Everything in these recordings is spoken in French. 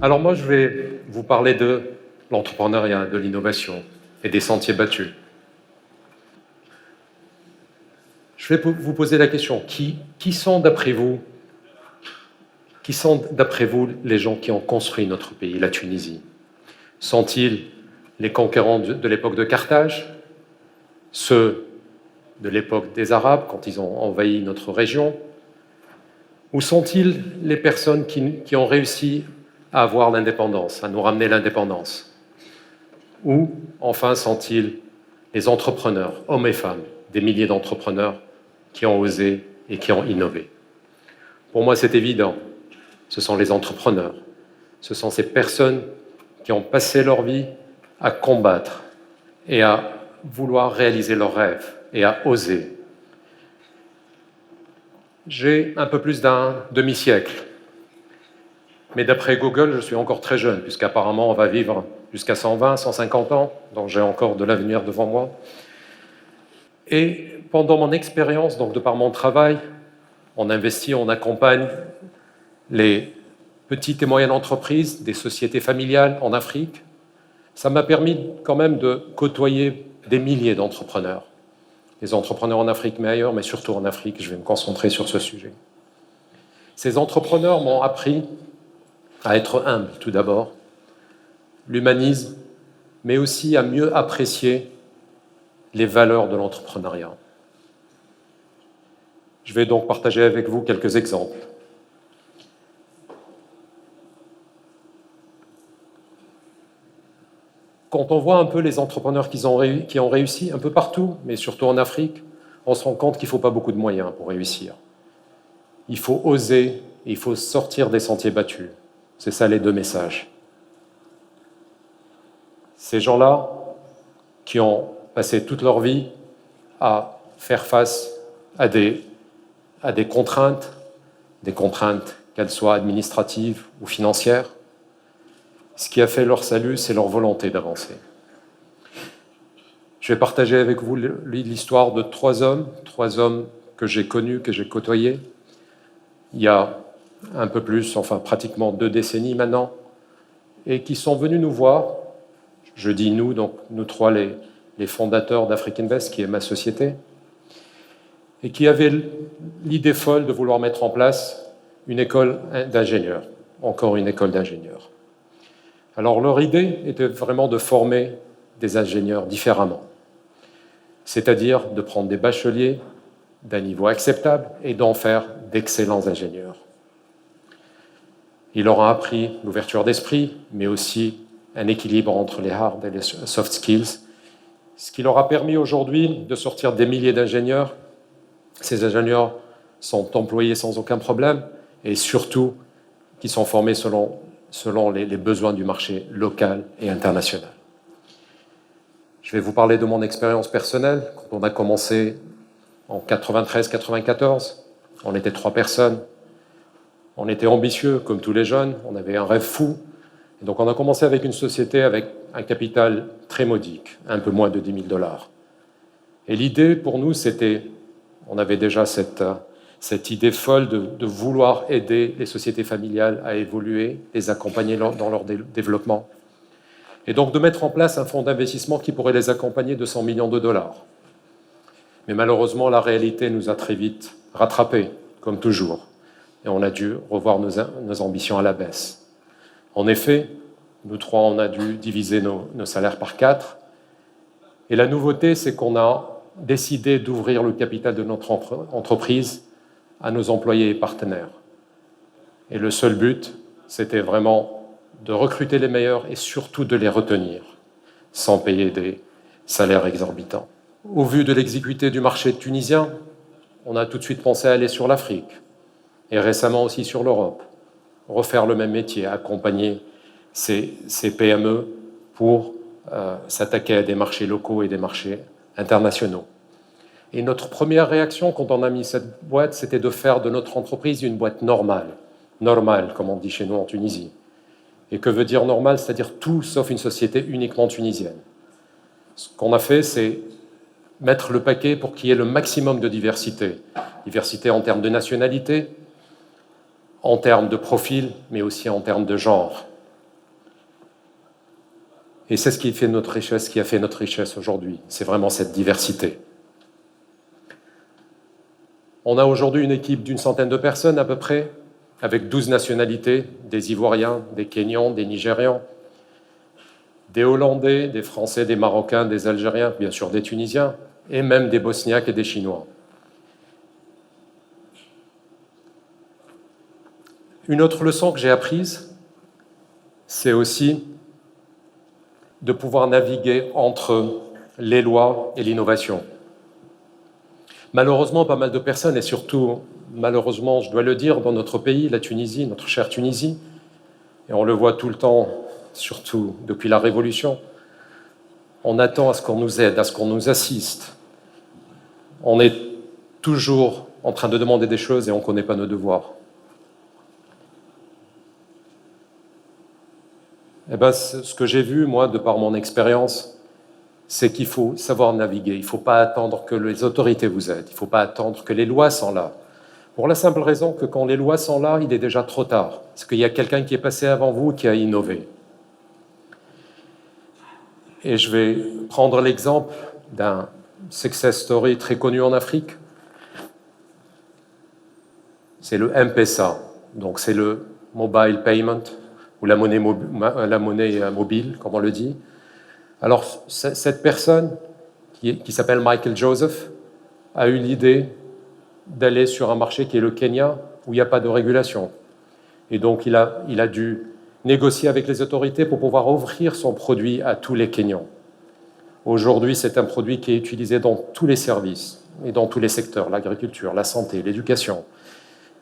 Alors moi, je vais vous parler de l'entrepreneuriat, de l'innovation et des sentiers battus. Je vais vous poser la question, qui sont d'après vous les gens qui ont construit notre pays, la Tunisie? Sont-ils les conquérants de l'époque de Carthage, ceux de l'époque des Arabes, quand ils ont envahi notre région, ou sont-ils les personnes qui ont réussi à avoir l'indépendance, à nous ramener l'indépendance? Ou, enfin, sont-ils les entrepreneurs, hommes et femmes, des milliers d'entrepreneurs qui ont osé et qui ont innové? Pour moi, c'est évident. Ce sont les entrepreneurs. Ce sont ces personnes qui ont passé leur vie à combattre et à vouloir réaliser leurs rêves et à oser. J'ai un peu plus d'un demi-siècle. Mais d'après Google, je suis encore très jeune, puisqu'apparemment on va vivre jusqu'à 120, 150 ans, donc j'ai encore de l'avenir devant moi. Et pendant mon expérience, donc de par mon travail, on investit, on accompagne les petites et moyennes entreprises, des sociétés familiales en Afrique. Ça m'a permis quand même de côtoyer des milliers d'entrepreneurs. Les entrepreneurs en Afrique, mais ailleurs, mais surtout en Afrique, je vais me concentrer sur ce sujet. Ces entrepreneurs m'ont appris à être humble, tout d'abord, l'humanisme, mais aussi à mieux apprécier les valeurs de l'entrepreneuriat. Je vais donc partager avec vous quelques exemples. Quand on voit un peu les entrepreneurs qui ont réussi un peu partout, mais surtout en Afrique, on se rend compte qu'il ne faut pas beaucoup de moyens pour réussir. Il faut oser et il faut sortir des sentiers battus. C'est ça les deux messages. Ces gens-là qui ont passé toute leur vie à faire face à des contraintes qu'elles soient administratives ou financières, ce qui a fait leur salut, c'est leur volonté d'avancer. Je vais partager avec vous l'histoire de trois hommes que j'ai connus, que j'ai côtoyés, il y a un peu plus, enfin pratiquement 2 décennies maintenant, et qui sont venus nous voir, je dis nous, donc nous trois les fondateurs d'Afrique Invest, qui est ma société, et qui avaient l'idée folle de vouloir mettre en place une école d'ingénieurs, encore une école d'ingénieurs. Alors leur idée était vraiment de former des ingénieurs différemment, c'est-à-dire de prendre des bacheliers d'un niveau acceptable et d'en faire d'excellents ingénieurs. Il leur a appris l'ouverture d'esprit, mais aussi un équilibre entre les hard et les soft skills, ce qui leur a permis aujourd'hui de sortir des milliers d'ingénieurs. Ces ingénieurs sont employés sans aucun problème et surtout qui sont formés selon les besoins du marché local et international. Je vais vous parler de mon expérience personnelle. Quand on a commencé en 93-94, on était 3 personnes. On était ambitieux, comme tous les jeunes, on avait un rêve fou. Et donc on a commencé avec une société avec un capital très modique, un peu moins de 10 000 $. Et l'idée pour nous, c'était, on avait déjà cette idée folle de vouloir aider les sociétés familiales à évoluer, les accompagner dans leur développement. Et donc de mettre en place un fonds d'investissement qui pourrait les accompagner de 100 millions $. Mais malheureusement, la réalité nous a très vite rattrapés, comme toujours. Et on a dû revoir nos ambitions à la baisse. En effet, nous trois, on a dû diviser nos salaires par 4. Et la nouveauté, c'est qu'on a décidé d'ouvrir le capital de notre entreprise à nos employés et partenaires. Et le seul but, c'était vraiment de recruter les meilleurs et surtout de les retenir, sans payer des salaires exorbitants. Au vu de l'exiguïté du marché tunisien, on a tout de suite pensé à aller sur l'Afrique, et récemment aussi sur l'Europe, refaire le même métier, accompagner ces PME pour s'attaquer à des marchés locaux et des marchés internationaux. Et notre première réaction quand on a mis cette boîte, c'était de faire de notre entreprise une boîte normale, comme on dit chez nous en Tunisie. Et que veut dire normal? C'est-à-dire tout sauf une société uniquement tunisienne. Ce qu'on a fait, c'est mettre le paquet pour qu'il y ait le maximum de diversité. Diversité en termes de nationalité, en termes de profil, mais aussi en termes de genre. Et c'est ce qui fait notre richesse, qui a fait notre richesse aujourd'hui. C'est vraiment cette diversité. On a aujourd'hui une équipe d'une centaine de personnes à peu près, avec 12 nationalités, des Ivoiriens, des Kenyans, des Nigérians, des Hollandais, des Français, des Marocains, des Algériens, bien sûr des Tunisiens, et même des Bosniaques et des Chinois. Une autre leçon que j'ai apprise, c'est aussi de pouvoir naviguer entre les lois et l'innovation. Malheureusement, pas mal de personnes, et surtout, malheureusement, je dois le dire, dans notre pays, la Tunisie, notre chère Tunisie, et on le voit tout le temps, surtout depuis la Révolution, on attend à ce qu'on nous aide, à ce qu'on nous assiste. On est toujours en train de demander des choses et on ne connaît pas nos devoirs. Eh bien, ce que j'ai vu, moi, de par mon expérience, c'est qu'il faut savoir naviguer. Il ne faut pas attendre que les autorités vous aident. Il ne faut pas attendre que les lois sont là. Pour la simple raison que quand les lois sont là, il est déjà trop tard. Parce qu'il y a quelqu'un qui est passé avant vous qui a innové. Et je vais prendre l'exemple d'un success story très connu en Afrique. C'est le M-Pesa. Donc c'est le mobile payment, ou la monnaie mobile, comme on le dit. Alors, cette personne, qui s'appelle Michael Joseph, a eu l'idée d'aller sur un marché qui est le Kenya, où il n'y a pas de régulation. Et donc, il a dû négocier avec les autorités pour pouvoir offrir son produit à tous les Kenyans. Aujourd'hui, c'est un produit qui est utilisé dans tous les services et dans tous les secteurs, l'agriculture, la santé, l'éducation.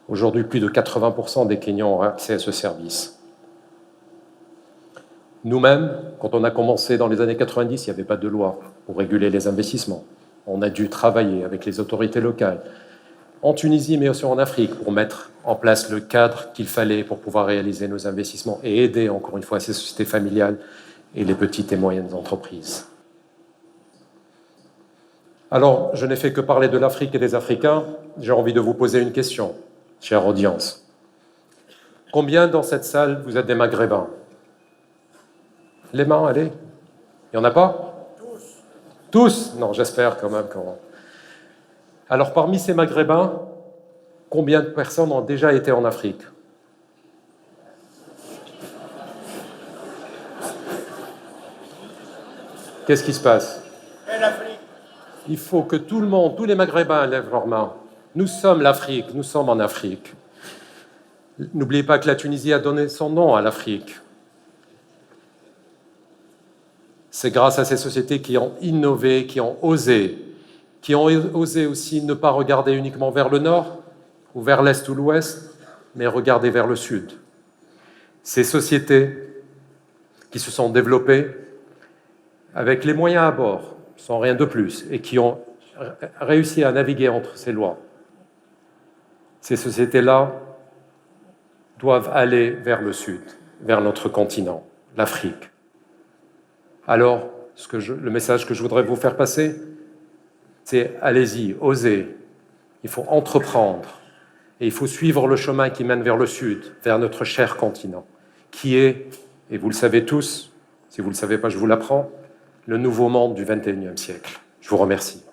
Aujourd'hui, plus de 80% des Kenyans ont accès à ce service. Nous-mêmes, quand on a commencé dans les années 90, il n'y avait pas de loi pour réguler les investissements. On a dû travailler avec les autorités locales, en Tunisie, mais aussi en Afrique, pour mettre en place le cadre qu'il fallait pour pouvoir réaliser nos investissements et aider, encore une fois, ces sociétés familiales et les petites et moyennes entreprises. Alors, je n'ai fait que parler de l'Afrique et des Africains. J'ai envie de vous poser une question, chère audience. Combien dans cette salle vous êtes des Maghrébins ? Les mains, allez. Il n'y en a pas ? Tous. Tous ? Non, j'espère quand même. Alors, parmi ces Maghrébins, combien de personnes ont déjà été en Afrique ? Qu'est-ce qui se passe ? Il faut que tout le monde, tous les Maghrébins lèvent leurs mains. Nous sommes l'Afrique, nous sommes en Afrique. N'oubliez pas que la Tunisie a donné son nom à l'Afrique. C'est grâce à ces sociétés qui ont innové, qui ont osé aussi ne pas regarder uniquement vers le nord, ou vers l'est ou l'ouest, mais regarder vers le sud. Ces sociétés qui se sont développées avec les moyens à bord, sans rien de plus, et qui ont réussi à naviguer entre ces lois. Ces sociétés-là doivent aller vers le sud, vers notre continent, l'Afrique. Alors, le message que je voudrais vous faire passer, c'est allez-y, osez. Il faut entreprendre et il faut suivre le chemin qui mène vers le sud, vers notre cher continent, qui est, et vous le savez tous, si vous ne le savez pas, je vous l'apprends, le nouveau monde du XXIe siècle. Je vous remercie.